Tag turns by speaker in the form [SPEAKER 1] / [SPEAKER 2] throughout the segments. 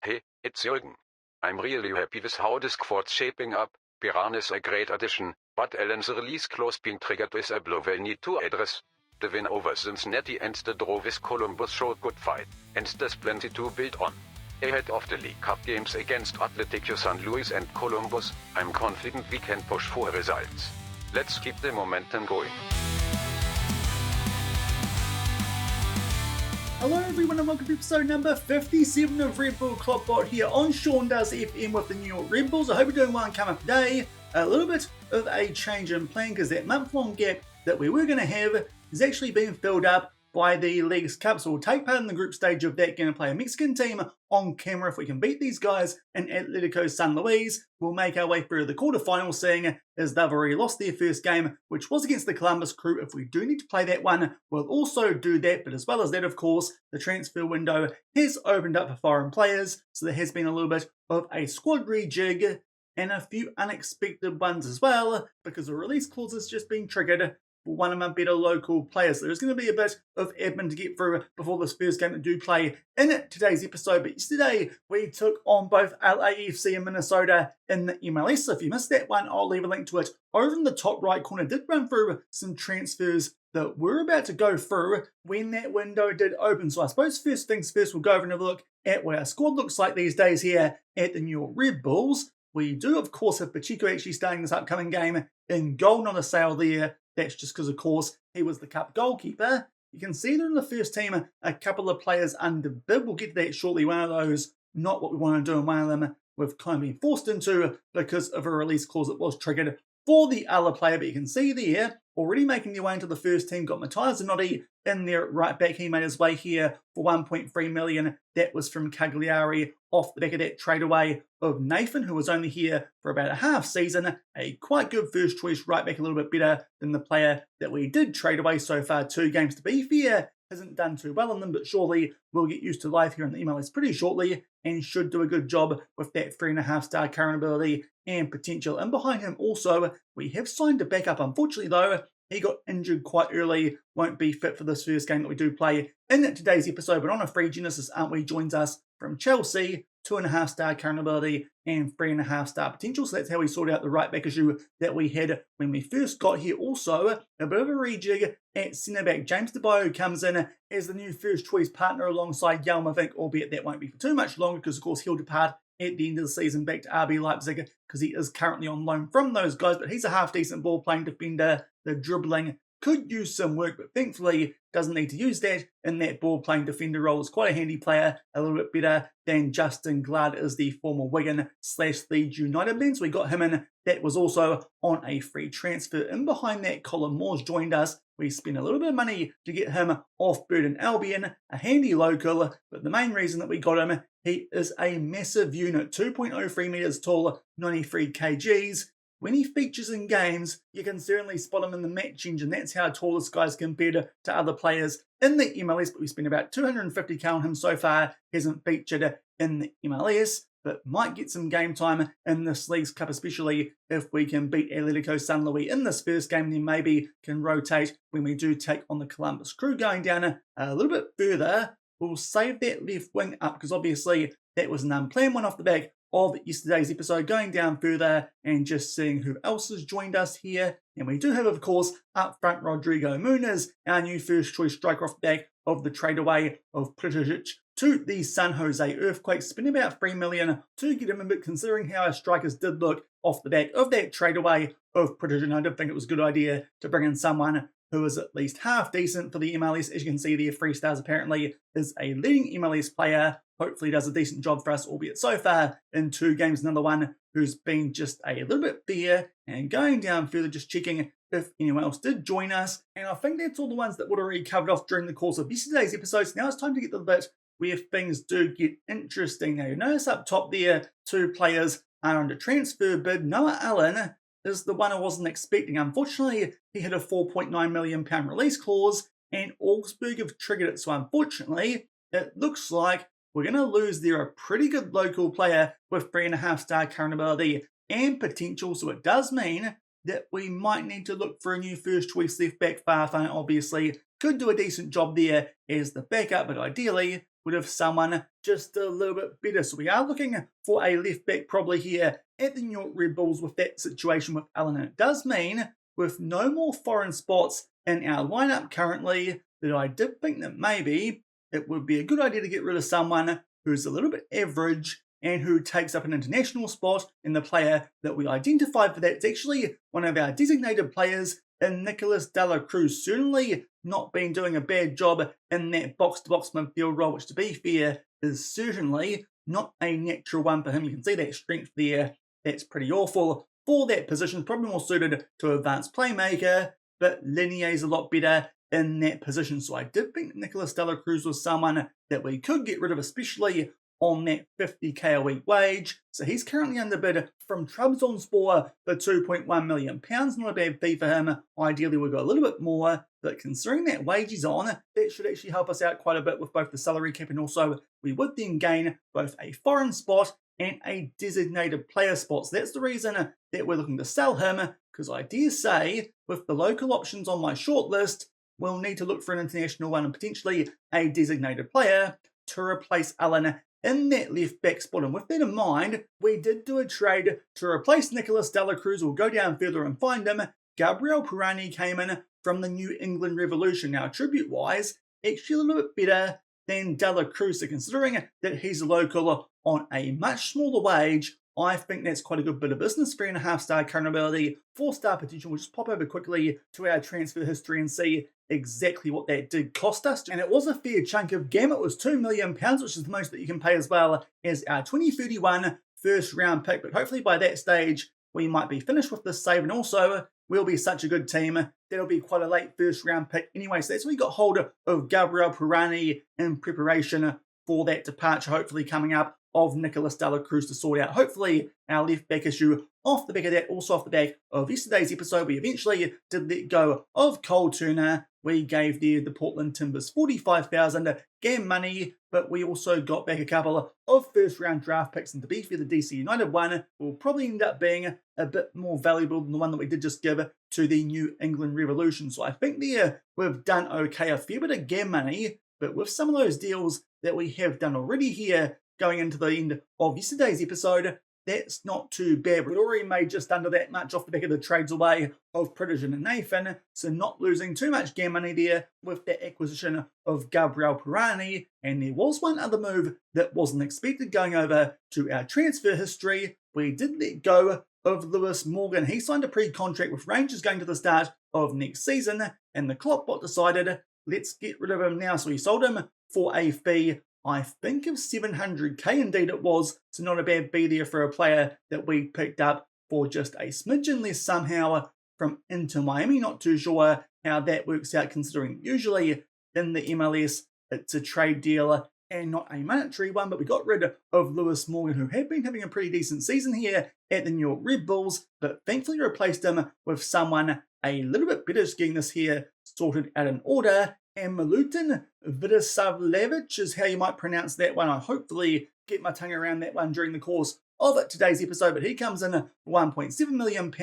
[SPEAKER 1] Hey, it's Jürgen. I'm really happy with how this squad's shaping up. Piran is a great addition, but Alan's release clause being triggered is a blow we need to address. The win over Cincinnati and the draw with Columbus showed good fight, and there's plenty to build on. Ahead of the League Cup games against Atletico San Luis and Columbus, I'm confident we can push for results. Let's keep the momentum going.
[SPEAKER 2] Hello everyone and welcome to episode number 57 of Red Bull KloppBot here on Sean Does FM with the New York Red Bulls. I hope you're doing well and coming up today. A little bit of a change in plan because that month-long gap that we were going to have is actually being filled up by the Leagues Cup. So we'll take part in the group stage of that, going to play a Mexican team on camera. If we can beat these guys in Atletico San Luis, we'll make our way through the quarterfinals, seeing as they've already lost their first game, which was against the Columbus crew. If we do need to play that one, we'll also do that. But as well as that, of course, the transfer window has opened up for foreign players. So there has been a little bit of a squad rejig and a few unexpected ones as well, because the release clause has just been triggered for one of my better local players. There's going to be a bit of admin to get through before this first game that do play in today's episode. But yesterday, we took on both LAFC and Minnesota in the MLS. So if you missed that one, I'll leave a link to it over in the top right corner. Did run through some transfers that we're about to go through when that window did open. So I suppose first things first, we'll go over and have a look at what our squad looks like these days here at the New York Red Bulls. We do, of course, have Pacheco actually starting this upcoming game in goal, not a sale there. That's just because, of course, he was the Cup goalkeeper. You can see there in the first team a couple of players under bid. We'll get to that shortly. One of those, not what we want to do, and one of them we've kind of been forced into because of a release clause that was triggered for the other player. But you can see there, already making their way into the first team, got Matthias Zanotti in there right back. He made his way here for 1.3 million. That was from Cagliari off the back of that trade away of Nathan, who was only here for about a half season. A quite good first choice right back, a little bit better than the player that we did trade away so far. 2 games to be fair. Hasn't done too well on them, but surely we'll get used to life here in the MLS pretty shortly and should do a good job with that 3.5-star current ability and potential. And behind him also, we have signed a backup. Unfortunately though, he got injured quite early, won't be fit for this first game that we do play in today's episode. But on a free Genesis, joins us from Chelsea, 2.5-star current ability and 3.5-star potential. So that's how we sort out the right back issue that we had when we first got here. Also, a bit of a rejig at centre back. James DeBow comes in as the new first choice partner alongside Yelma Vink, albeit that won't be for too much longer because, of course, he'll depart at the end of the season back to RB Leipzig because he is currently on loan from those guys. But he's a half-decent ball-playing defender. The dribbling could use some work, but thankfully doesn't need to use that in that ball-playing defender role. Is quite a handy player, a little bit better than Justin Glad is the former Wigan/Leeds United man. So we got him in. That was also on a free transfer. In behind that, Colin Moore's joined us. We spent a little bit of money to get him off Burton Albion, a handy local, but the main reason that we got him, he is a massive unit, 2.03 metres tall, 93 kgs. When he features in games, you can certainly spot him in the match engine. That's how tall this guy's compared to other players in the MLS, but we spent about 250k on him so far. Hasn't featured in the MLS, but might get some game time in this Leagues Cup, especially if we can beat Atletico San Luis in this first game, then maybe can rotate when we do take on the Columbus crew. Going down a little bit further, we'll save that left wing up because obviously that was an unplanned one off the back of yesterday's episode. Going down further and just seeing who else has joined us here. And we do have, of course, up front Rodrigo Muniz, our new first choice striker off the back of the trade away of Pritižić to the San Jose Earthquakes. Spent about 3 million to get him in, but considering how our strikers did look off the back of that trade away of Pritižić, I did think it was a good idea to bring in someone who is at least half decent for the MLS. As you can see there, 3 stars apparently is a leading MLS player. Hopefully does a decent job for us, albeit so far in 2 games. Another one who's been just a little bit fair. And going down further, just checking if anyone else did join us. And I think that's all the ones that would already covered off during the course of yesterday's episodes. Now it's time to get to the bit where things do get interesting. Now you notice up top there, 2 players are under transfer bid. Noah Allen is the one I wasn't expecting. Unfortunately, he had a £4.9 million release clause and Augsburg have triggered it. So unfortunately, it looks like we're going to lose there a pretty good local player with 3.5-star current ability and potential. So it does mean that we might need to look for a new first choice left back. Farfan obviously could do a decent job there as the backup, but ideally would have someone just a little bit better. So we are looking for a left back probably here at the New York Red Bulls with that situation with Allen. And it does mean with no more foreign spots in our lineup currently that I did think that maybe it would be a good idea to get rid of someone who's a little bit average and who takes up an international spot, and the player that we identified for that is actually one of our designated players in Nicolas de la Cruz. Certainly not been doing a bad job in that box-to-box midfield role, which to be fair is certainly not a natural one for him. You can see that strength there, that's pretty awful. For that position, probably more suited to advanced playmaker, but Linier's a lot better in that position. So I did think Nicolas de la Cruz was someone that we could get rid of, especially on that 50k a week wage. So he's currently underbid from Trabzonspor for £2.1 million. Not a bad fee for him. Ideally we'll go a little bit more, but considering that wage he's on, that should actually help us out quite a bit with both the salary cap, and also we would then gain both a foreign spot and a designated player spot. So that's the reason that we're looking to sell him, because I dare say with the local options on my shortlist, we'll need to look for an international one and potentially a designated player to replace Allen in that left back spot. And with that in mind, we did do a trade to replace Nicolas de la Cruz. We'll go down further and find him. Gabriel Pirani came in from the New England Revolution. Now, attribute-wise, actually a little bit better than de la Cruz. So considering that he's a local on a much smaller wage, I think that's quite a good bit of business. 3.5-star current ability, 4-star potential. We'll just pop over quickly to our transfer history and see exactly what that did cost us. And it was a fair chunk of gam. It was £2 million, which is the most that you can pay, as well as our 2031 first round pick. But hopefully by that stage, we might be finished with this save. And also, we'll be such a good team that'll be quite a late first round pick anyway. So that's why we got hold of Gabriel Pirani in preparation for that departure, hopefully coming up, of Nicolas de la Cruz to sort out, hopefully, our left back issue. Off the back of that, also off the back of yesterday's episode, we eventually did let go of Cole Turner. We gave the Portland Timbers 45,000 gam money, but we also got back a couple of first round draft picks. And to be fair, the DC United one will probably end up being a bit more valuable than the one that we did just give to the New England Revolution. So I think there we've done okay, a fair bit of gam money, but with some of those deals that we have done already here, going into the end of yesterday's episode, that's not too bad. We'd already made just under that much off the back of the trades away of Pritijan and Nathan, so not losing too much gam money there with the acquisition of Gabriel Pirani. And there was one other move that wasn't expected. Going over to our transfer history, we did let go of Lewis Morgan. He signed a pre-contract with Rangers going to the start of next season, and the KloppBot decided, let's get rid of him now. So he sold him for a fee, I think, of 700k, indeed it was, so not a bad fee there for a player that we picked up for just a smidgen less somehow from Inter Miami. Not too sure how that works out, considering usually in the MLS it's a trade deal and not a monetary one, but we got rid of Lewis Morgan, who had been having a pretty decent season here at the New York Red Bulls, but thankfully replaced him with someone a little bit better, just getting this here sorted out in order. And Milutin Vidisavljevic is how you might pronounce that one. I hopefully get my tongue around that one during the course of today's episode, but he comes in at £1.7 million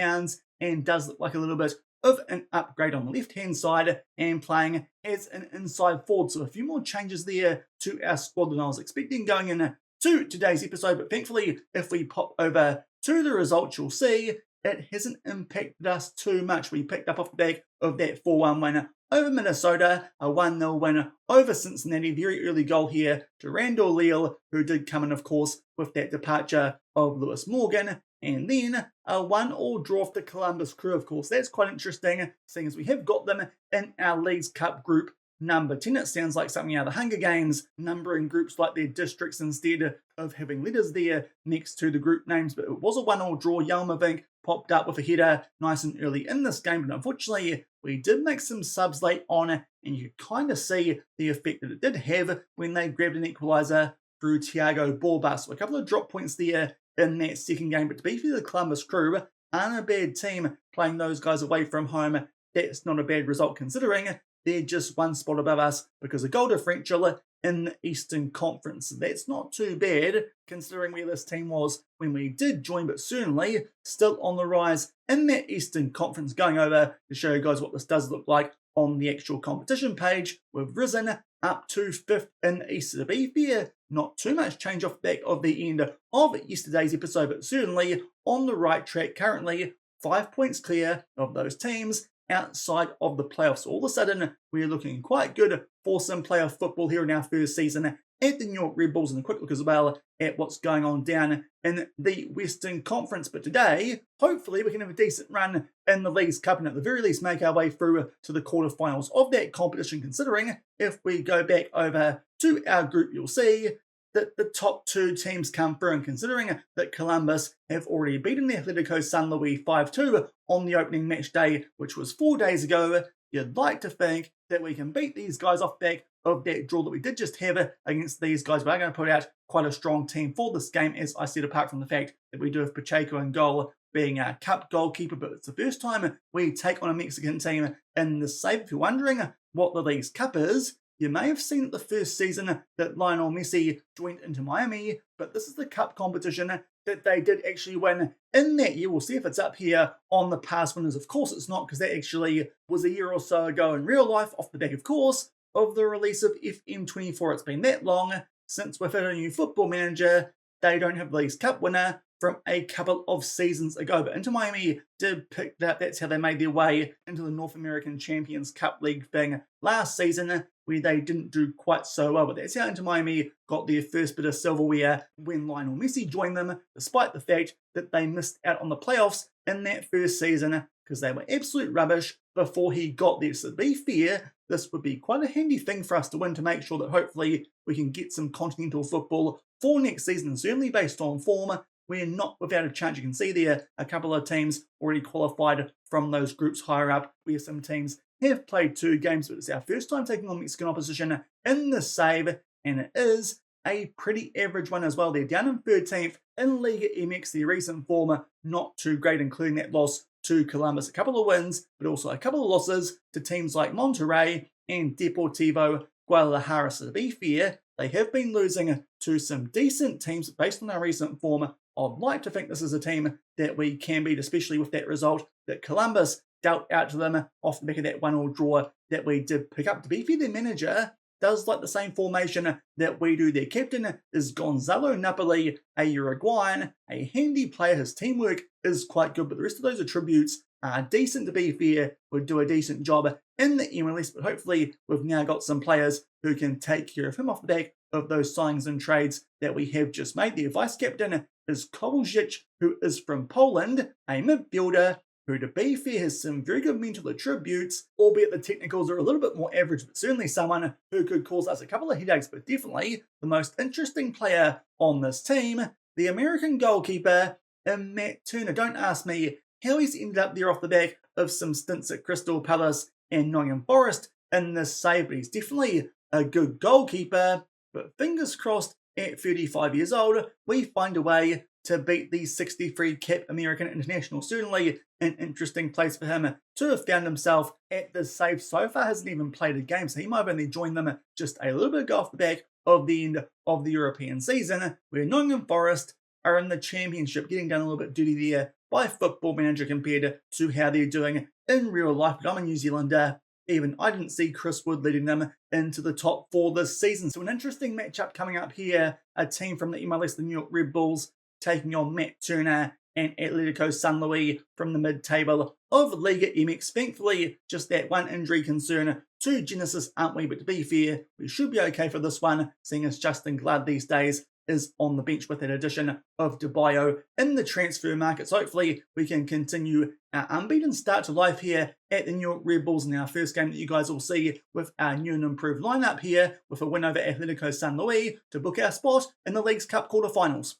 [SPEAKER 2] and does look like a little bit of an upgrade on the left-hand side and playing as an inside forward. So a few more changes there to our squad than I was expecting going into today's episode, but thankfully, if we pop over to the results, you'll see it hasn't impacted us too much. We picked up off the back of that 4-1 win over Minnesota, a 1-0 win over Cincinnati. Very early goal here to Randall Leal, who did come in, of course, with that departure of Lewis Morgan. And then a 1-1 draw for the Columbus Crew, of course. That's quite interesting, seeing as we have got them in our Leagues Cup group number 10. It sounds like something out of the Hunger Games, numbering groups like their districts instead of having letters there next to the group names. But it was a 1-1 draw. Yelmavink popped up with a header nice and early in this game, but unfortunately we did make some subs late on, and you could kind of see the effect that it did have when they grabbed an equaliser through Thiago Borba. So a couple of drop points there in that second game, but to be fair, the Columbus Crew aren't a bad team playing those guys away from home. That's not a bad result considering they're just one spot above us because of goal differential in the Eastern Conference. That's not too bad considering where this team was when we did join, but certainly still on the rise in that Eastern Conference. Going over to show you guys what this does look like on the actual competition page, we've risen up to 5th in East. To be fair, not too much change off the back of the end of yesterday's episode, but certainly on the right track currently, 5 points clear of those teams outside of the playoffs. All of a sudden, we're looking quite good for some playoff football here in our first season at the New York Red Bulls, and a quick look as well at what's going on down in the Western Conference. But today, hopefully we can have a decent run in the Leagues Cup and at the very least make our way through to the quarterfinals of that competition, considering if we go back over to our group, you'll see that the top 2 teams come through, and considering that Columbus have already beaten the Atletico San Luis 5-2 on the opening match day, which was 4 days ago, you'd like to think that we can beat these guys off back of that draw that we did just have against these guys. But I'm going to put out quite a strong team for this game, as I said, apart from the fact that we do have Pacheco in goal, being our cup goalkeeper, but it's the first time we take on a Mexican team in the save. If you're wondering what the Leagues Cup is, you may have seen it the first season that Lionel Messi joined into Miami, but this is the cup competition that they did actually win in that year. We'll see if it's up here on the past winners. Of course it's not, because that actually was a year or so ago in real life, off the back, of course, of the release of FM24. It's been that long since we've had a new football manager. They don't have the Leagues Cup winner from a couple of seasons ago, but Inter Miami did pick that. That's how they made their way into the North American Champions Cup League thing last season, where they didn't do quite so well. But that's how Inter Miami got their first bit of silverware when Lionel Messi joined them, despite the fact that they missed out on the playoffs in that first season because they were absolute rubbish before he got there. So to be fair, this would be quite a handy thing for us to win to make sure that hopefully we can get some continental football for next season. And certainly based on form, we're not without a chance. You can see there a couple of teams already qualified from those groups higher up, where some teams have played 2 games, but it's our first time taking on Mexican opposition in the save, and it is a pretty average one as well. They're down in 13th in Liga MX. Their recent form not too great, including that loss to Columbus. A couple of wins, but also a couple of losses to teams like Monterrey and Deportivo Guadalajara. So to be fair, they have been losing to some decent teams based on our recent form. I'd like to think this is a team that we can beat, especially with that result that Columbus dealt out to them off the back of that 1-1 draw that we did pick up. To be fair, their manager does like the same formation that we do. Their captain is Gonzalo Napoli, a Uruguayan, a handy player. His teamwork is quite good, but the rest of those attributes are decent. To be fair, would do a decent job in the MLS, but hopefully we've now got some players who can take care of him off the back of those signings and trades that we have just made. Their vice captain is Kovalcic, who is from Poland, a midfielder who, to be fair, has some very good mental attributes, albeit the technicals are a little bit more average, but certainly someone who could cause us a couple of headaches. But definitely the most interesting player on this team, the American goalkeeper, Matt Turner. Don't ask me how he's ended up there off the back of some stints at Crystal Palace and Nottingham Forest in this save, but he's definitely a good goalkeeper. But fingers crossed, at 35 years old, we find a way to beat the 63 cap American international. Certainly an interesting place for him to have found himself at this save. So far hasn't even played a game, so he might have only joined them just a little bit ago off the back of the end of the European season, where Nottingham Forest are in the championship, getting done a little bit dirty there by Football Manager compared to how they're doing in real life. But I'm a New Zealander. Even I didn't see Chris Wood leading them into the top 4 this season. So an interesting matchup coming up here. A team from the MLS, the New York Red Bulls, taking on Matt Turner and Atletico San Luis from the mid-table of Liga MX. Thankfully, just that one injury concern to Genesis, aren't we? But to be fair, we should be okay for this one, seeing as Justin Glad these days is on the bench with that addition of DeBio in the transfer market. So hopefully we can continue our unbeaten start to life here at the New York Red Bulls in our first game that you guys will see with our new and improved lineup here, with a win over Atletico San Luis to book our spot in the Leagues Cup quarterfinals.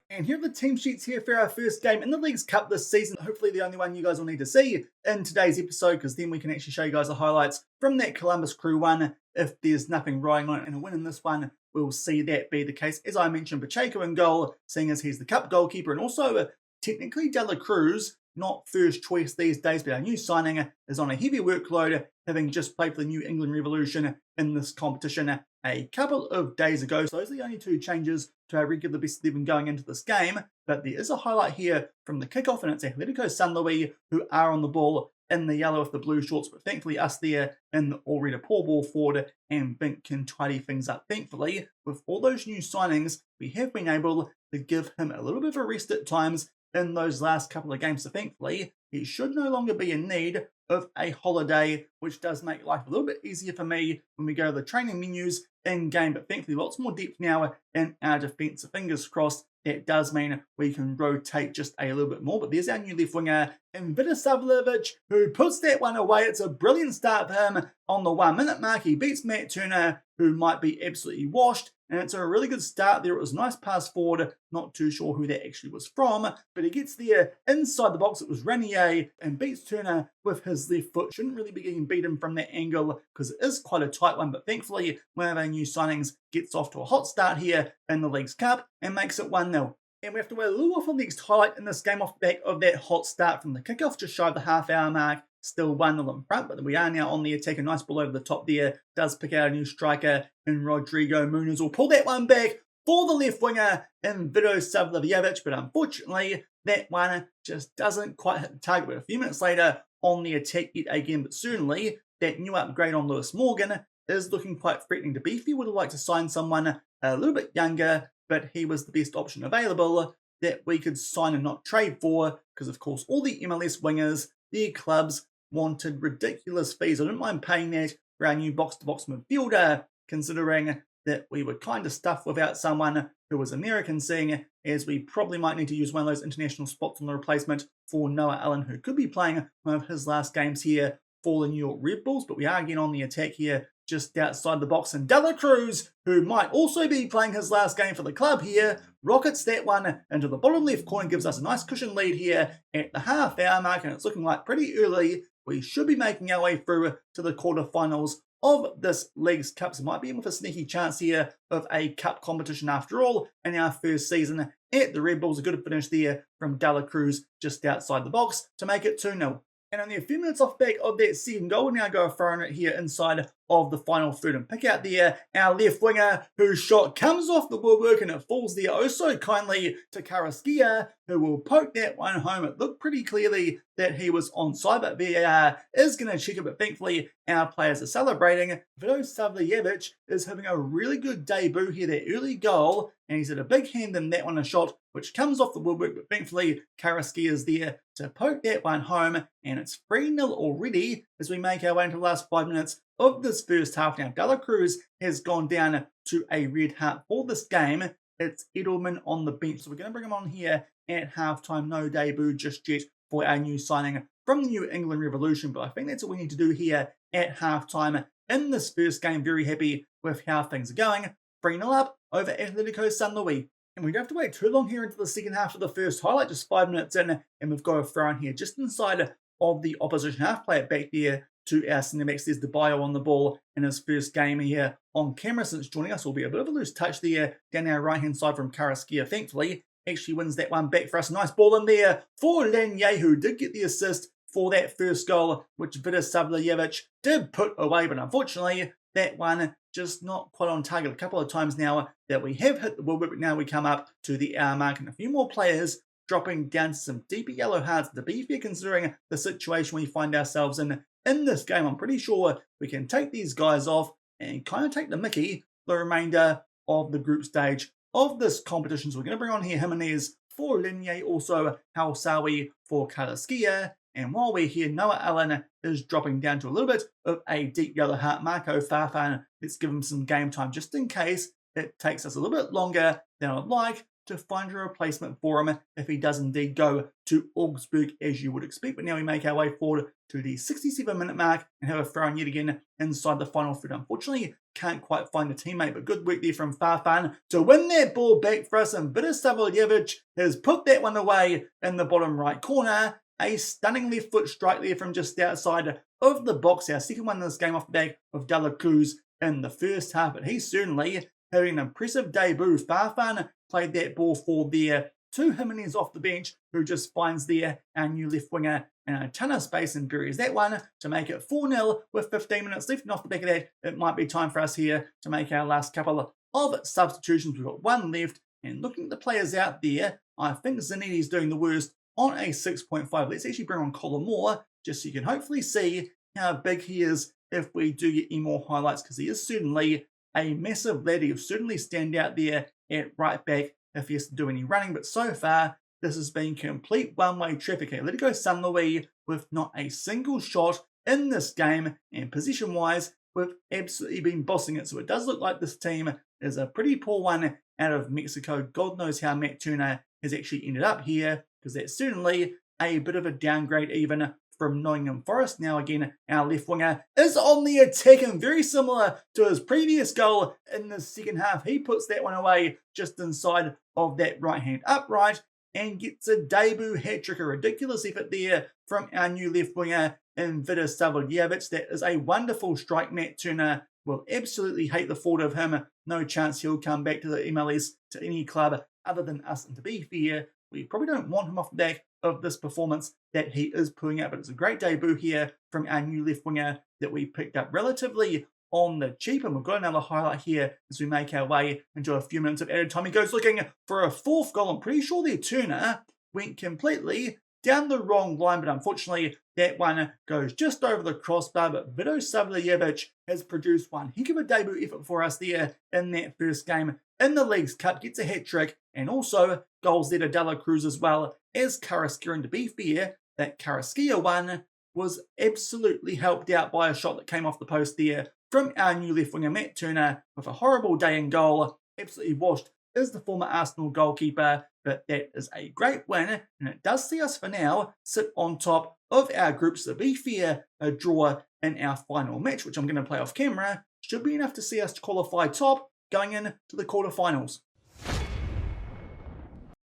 [SPEAKER 2] And here are the team sheets here for our first game in the Leagues Cup this season. Hopefully the only one you guys will need to see in today's episode, because then we can actually show you guys the highlights from that Columbus Crew one. If there's nothing riding on it and a win in this one, we'll see that be the case. As I mentioned, Pacheco in goal, seeing as he's the cup goalkeeper, and also technically De La Cruz, not first choice these days, but our new signing is on a heavy workload, having just played for the New England Revolution in this competition a couple of days ago. So those are the only 2 changes to our regular best 11 going into this game. But there is a highlight here from the kickoff, and it's Atletico San Luis who are on the ball in the yellow with the blue shorts, but thankfully us there in the already poor ball forward, and Bink can tidy things up. Thankfully, with all those new signings, we have been able to give him a little bit of a rest at times in those last couple of games, so thankfully he should no longer be in need of a holiday, which does make life a little bit easier for me when we go to the training menus in game, but thankfully lots more depth now in our defence, so fingers crossed that does mean we can rotate just a little bit more. But there's our new left winger, Savljevic, who puts that one away. It's a brilliant start for him on the 1 minute mark. He beats Matt Turner, who might be absolutely washed, and it's a really good start there. It was a nice pass forward, not too sure who that actually was from, but he gets there inside the box. It was Renier and beats Turner with his left foot. Shouldn't really be getting beaten from that angle because it is quite a tight one, but thankfully one of our new signings gets off to a hot start here in the Leagues Cup and makes it 1-0. And we have to wait a little while for the next highlight in this game off the back of that hot start from the kickoff, just shy of the half-hour mark. Still 1-0 in front, but we are now on the attack. A nice ball over the top there. Does pick out a new striker in Rodrigo Muniz. Will pull that one back for the left winger in Savljevic, but unfortunately that one just doesn't quite hit the target. But a few minutes later on the attack yet again, but certainly that new upgrade on Lewis Morgan is looking quite threatening. To Beefy would have liked to sign someone a little bit younger, but he was the best option available that we could sign and not trade for, because of course all the MLS wingers, their clubs, wanted ridiculous fees. I didn't mind paying that for our new box-to-box midfielder, considering that we were kind of stuffed without someone who was American, seeing as we probably might need to use one of those international spots on the replacement for Noah Allen, who could be playing one of his last games here for the New York Red Bulls. But we are again on the attack here, just outside the box, and De La Cruz, who might also be playing his last game for the club here, rockets that one into the bottom left corner, gives us a nice cushion lead here at the half-hour mark, and it's looking like pretty early we should be making our way through to the quarterfinals of this Leagues Cup. So might be in with a sneaky chance here of a cup competition after all in our first season at the Red Bulls. A good finish there from De La Cruz just outside the box to make it 2-0. And only a few minutes off back of that second goal, we'll now go throwing it here inside of the final third and pick out there our left winger, whose shot comes off the woodwork and it falls there oh so kindly to Carrasquilla, who will poke that one home. It looked pretty clearly that he was onside, but VAR is going to check it, but thankfully our players are celebrating. Savljevic is having a really good debut here, that early goal, and he's had a big hand in that one, a shot which comes off the woodwork, but thankfully Carrasquilla is there to poke that one home, and it's 3-0 already as we make our way into the last 5 minutes of this first half. Now, De La Cruz has gone down to a red heart for this game. It's Edelman on the bench, so we're going to bring him on here at halftime. No debut just yet for our new signing from the New England Revolution, but I think that's what we need to do here at halftime in this first game. Very happy with how things are going. 3-0 up over Atletico San Luis. And we don't have to wait too long here into the second half of the first highlight, just 5 minutes in, and we've got a throw in here just inside of the opposition half. Play it back there to our centre backs. There's DeBio on the ball in his first game here on camera since joining us. Will be a bit of a loose touch there down our right hand side from Carrasquilla. Thankfully, actually wins that one back for us. Nice ball in there for Lanier, who did get the assist for that first goal, which Savljevic did put away, but unfortunately that one just not quite on target. A couple of times now that we have hit the woodwork, but now we come up to the hour mark, and a few more players dropping down to some deeper yellow hearts. To be fair, considering the situation we find ourselves in this game, I'm pretty sure we can take these guys off and kind of take the mickey the remainder of the group stage of this competition. So we're going to bring on here Jimenez for Linier, also Halsawi for Carrasquilla. And while we're here, Noah Allen is dropping down to a little bit of a deep yellow heart. Marco Farfan, let's give him some game time just in case it takes us a little bit longer than I'd like to find a replacement for him if he does indeed go to Augsburg, as you would expect. But now we make our way forward to the 67-minute mark and have a throw in yet again inside the final third. Unfortunately, can't quite find a teammate, but good work there from Farfan to win that ball back for us. And Savljevic has put that one away in the bottom right corner. A stunning left foot strike there from just outside of the box. Our second one in this game off the back of De La Cruz in the first half, but he's certainly having an impressive debut. Farfan played that ball for there to Jimenez off the bench, who just finds there our new left winger in a ton of space and buries that one to make it 4-0 with 15 minutes left. And off the back of that, it might be time for us here to make our last couple of substitutions. We've got one left, and looking at the players out there, I think Zanetti's doing the worst on a 6.5. Let's actually bring on Colin Moore, just so you can hopefully see how big he is if we do get any more highlights, because he is certainly a massive lad. He'll certainly stand out there at right back if he has to do any running, but so far this has been complete one-way traffic. Okay, let it go Sun Louis with not a single shot in this game, and position-wise, we've absolutely been bossing it. So it does look like this team is a pretty poor one out of Mexico. God knows how Matt Turner has actually ended up here, because that's certainly a bit of a downgrade even from Nottingham Forest. Now again, our left winger is on the attack, and very similar to his previous goal in the second half. He puts that one away just inside of that right-hand upright and gets a debut hat-trick. A ridiculous effort there from our new left winger in Vidas Savljevic. That is a wonderful strike. Matt Turner will absolutely hate the thought of him. No chance he'll come back to the MLS, to any club other than us. And to be fair, we probably don't want him off the back of this performance that he is putting out. But it's a great debut here from our new left winger that we picked up relatively on the cheap. And we've got another highlight here as we make our way into a few minutes of added time. He goes looking for a fourth goal. I'm pretty sure their Turner went completely down the wrong line, but unfortunately that one goes just over the crossbar. But Vidas Savljevic has produced one heck of a debut effort for us there in that first game in the Leagues Cup. Gets a hat-trick and also goals there to De La Cruz as well as Carrasquilla. And to be fair, that Carrasquilla one was absolutely helped out by a shot that came off the post there from our new left winger Matt Turner, with a horrible day in goal. Absolutely washed is the former Arsenal goalkeeper, but that is a great win, and it does see us for now sit on top of our groups. To be fair, a draw in our final match, which I'm going to play off camera, should be enough to see us qualify top going into the quarterfinals.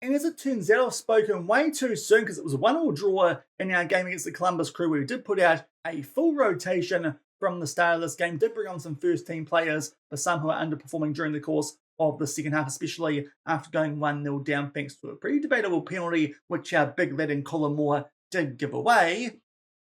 [SPEAKER 2] And as it turns out, I've spoken way too soon, because it was a 1-1 draw in our game against the Columbus Crew. We did put out a full rotation from the start of this game, did bring on some first-team players, but some who are underperforming during the course of the second half, especially after going 1-0 down thanks to a pretty debatable penalty, which our big lad in Colin Moore did give away.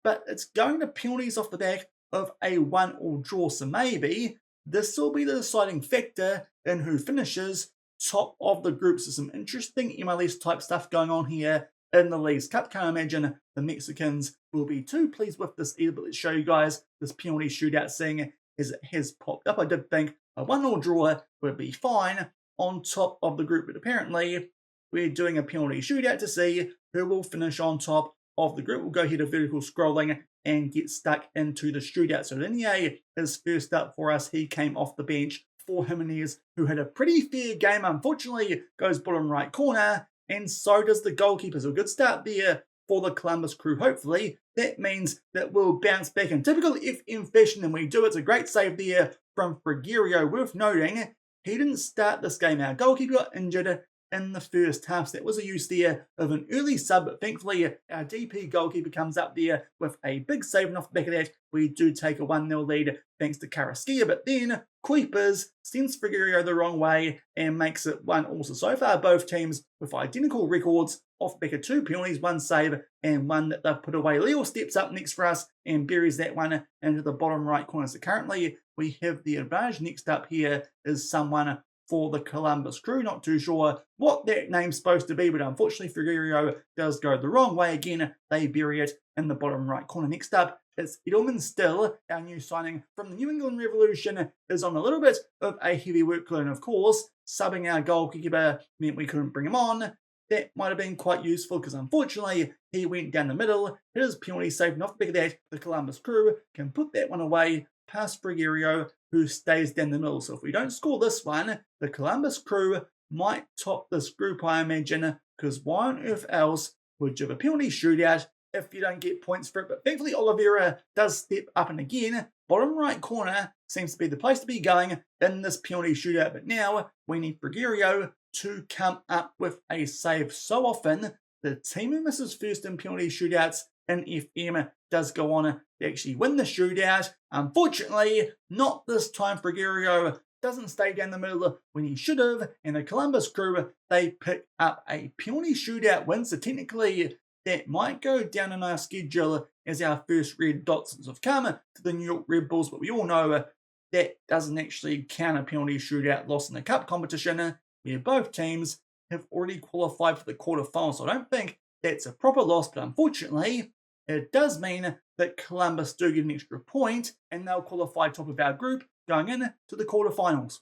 [SPEAKER 2] But it's going to penalties off the back of a 1-1 draw, so maybe this will be the deciding factor in who finishes top of the group. So some interesting MLS type stuff going on here in the Leagues Cup. Can't imagine the Mexicans will be too pleased with this either, but let's show you guys this penalty shootout, seeing as it has popped up. I did think a 1-1 draw would be fine on top of the group, but apparently we're doing a penalty shootout to see who will finish on top of the group. We'll go here to vertical scrolling and get stuck into the shootout. So Linier is first up for us. He came off the bench for Jimenez, who had a pretty fair game. Unfortunately, goes bottom right corner, and so does the goalkeeper. So a good start there for the Columbus Crew. Hopefully that means that we'll bounce back in typical FM fashion, and we do. It's a great save there from Frigerio. Worth noting, he didn't start this game. Our goalkeeper got injured in the first half, so that was a use there of an early sub, but thankfully our DP goalkeeper comes up there with a big save, and off the back of that we do take a 1-0 lead thanks to Carrasquilla. But then Kuipers sends Frigerio the wrong way and makes it 1-1. So far both teams with identical records off the back of two penalties, one save and one that they've put away. Leo steps up next for us and buries that one into the bottom right corner. So currently we have the advantage. Next up here is someone for the Columbus Crew. Not too sure what that name's supposed to be, but unfortunately Frigerio does go the wrong way again. They bury it in the bottom right corner. Next up, it's Edelman Still, our new signing from the New England Revolution, is on a little bit of a heavy workload. And of course, subbing our goalkeeper meant we couldn't bring him on. That might have been quite useful, because unfortunately he went down the middle. His penalty saved, and off the back of that, the Columbus Crew can put that one away past Frigerio, who stays down the middle. So if we don't score this one, the Columbus Crew might top this group, I imagine, because why on earth else would you have a penalty shootout if you don't get points for it? But thankfully Oliveira does step up, and again, bottom right corner seems to be the place to be going in this penalty shootout. But now we need Frigerio to come up with a save. So often the team who misses first in penalty shootouts in FM does go on to actually win the shootout. Unfortunately, not this time. Frigerio doesn't stay down the middle when he should have, and the Columbus Crew, they pick up a penalty shootout win. So technically that might go down in our schedule as our first red dot since we've come to the New York Red Bulls, but we all know that doesn't actually count a penalty shootout loss in the cup competition, where both teams have already qualified for the quarterfinals. So I don't think that's a proper loss, but unfortunately, it does mean that Columbus do get an extra point, and they'll qualify top of our group going in to the quarterfinals.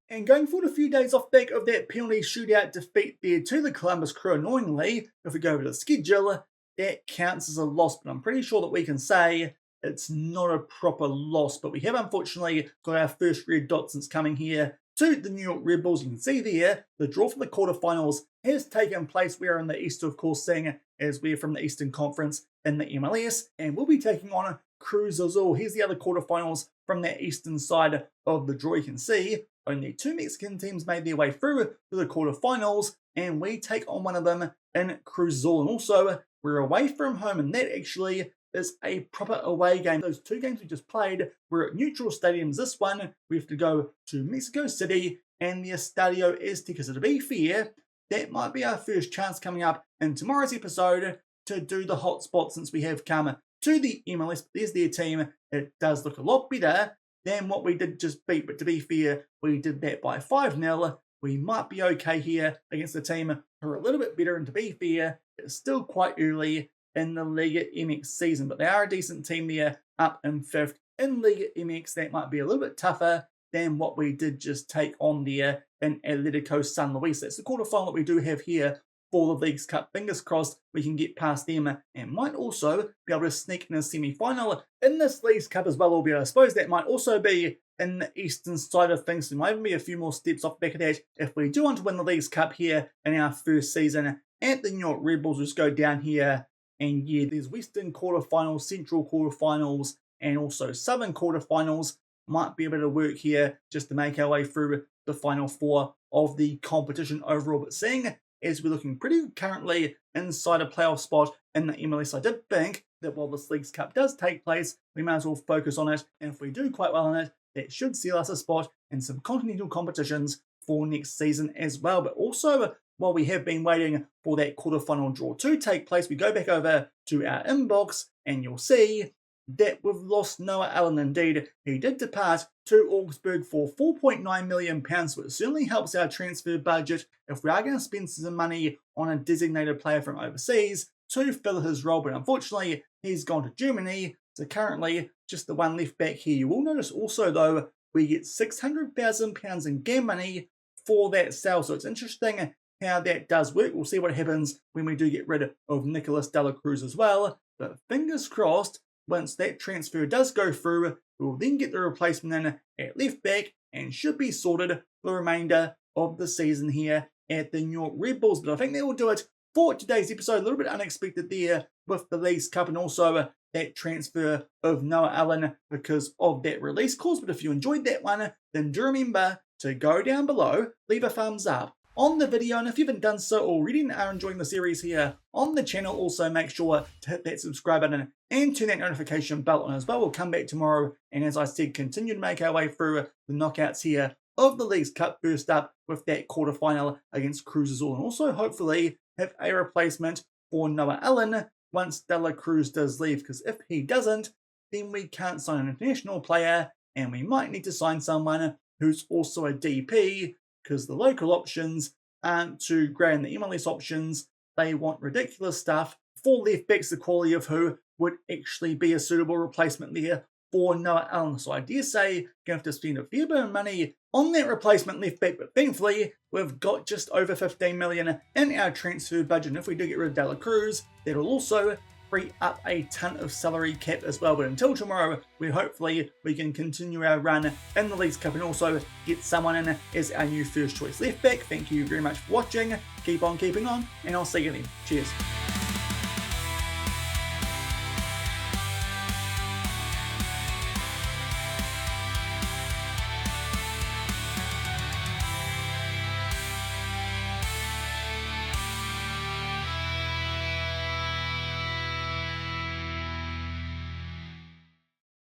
[SPEAKER 2] And going forward a few days off back of that penalty shootout defeat there to the Columbus crew, annoyingly, if we go over to the schedule, that counts as a loss, but I'm pretty sure that we can say it's not a proper loss. But we have unfortunately got our first red dot since coming here to the New York Red Bulls. You can see there, the draw for the quarterfinals has taken place. We are in the East, of course, seeing as we're from the Eastern Conference in the MLS, and we'll be taking on Cruz Azul. Here's the other quarterfinals from that eastern side of the draw. You can see only 2 Mexican teams made their way through to the quarterfinals, and we take on one of them in Cruz Azul. And also, we're away from home, and that actually is a proper away game. Those 2 games we just played were at neutral stadiums. This one, we have to go to Mexico City and the Estadio Azteca. So to be fair, that might be our first chance coming up in tomorrow's episode to do the hotspot, since we have come to the MLS. There's their team. It does look a lot better than what we did just beat, but to be fair, we did that by 5-0. We might be okay here against a team who are a little bit better, and to be fair, it's still quite early in the Liga MX season, but they are a decent team there, up in 5th in Liga MX. That might be a little bit tougher than what we did just take on there in Atletico San Luis. That's the quarterfinal that we do have here for the Leagues Cup. Fingers crossed we can get past them, and might also be able to sneak in a semi-final in this Leagues Cup as well, albeit I suppose that might also be in the eastern side of things. There might even be a few more steps off the back of that if we do want to win the Leagues Cup here in our first season at the New York Red Bulls. Just go down here, and yeah, there's Western quarterfinals, Central quarterfinals, and also Southern quarterfinals. Might be a bit of work here just to make our way through the final 4 of the competition overall. But seeing as we're looking pretty good currently inside a playoff spot in the MLS, I did think that while this Leagues Cup does take place, we might as well focus on it. And if we do quite well in it, that should seal us a spot in some continental competitions for next season as well. But also, while we have been waiting for that quarterfinal draw to take place, we go back over to our inbox, and you'll see that we've lost Noah Allen. Indeed, he did depart to Augsburg for £4.9 million, so it certainly helps our transfer budget if we are going to spend some money on a designated player from overseas to fill his role. But unfortunately, he's gone to Germany, so currently just the one left back here. You will notice also, though, we get £600,000 in game money for that sale, so it's interesting how that does work. We'll see what happens when we do get rid of Nicolas de la Cruz as well, but fingers crossed, once that transfer does go through, we'll then get the replacement in at left back and should be sorted for the remainder of the season here at the New York Red Bulls. But I think that will do it for today's episode. A little bit unexpected there with the Leagues Cup and also that transfer of Noah Allen because of that release clause. But if you enjoyed that one, then do remember to go down below, leave a thumbs up on the video, and if you haven't done so already and are enjoying the series here on the channel, also make sure to hit that subscribe button and turn that notification bell on as well. We'll come back tomorrow, and as I said, continue to make our way through the knockouts here of the Leagues Cup, first up with that quarterfinal against Cruz Azul, and also hopefully have a replacement for Noah Allen once De La Cruz does leave, because if he doesn't, then we can't sign an international player, and we might need to sign someone who's also a DP, because the local options aren't too great, and the MLS options, they want ridiculous stuff for left backs, the quality of who would actually be a suitable replacement there for Noah Allen. So I dare say you're going to have to spend a fair bit of money on that replacement left back, but thankfully we've got just over 15 million in our transfer budget, and if we do get rid of De La Cruz, that'll also free up a ton of salary cap as well. But until tomorrow, hopefully we can continue our run in the Leagues Cup and also get someone in as our new first choice left back. Thank you very much for watching. Keep on keeping on, and I'll see you then. Cheers.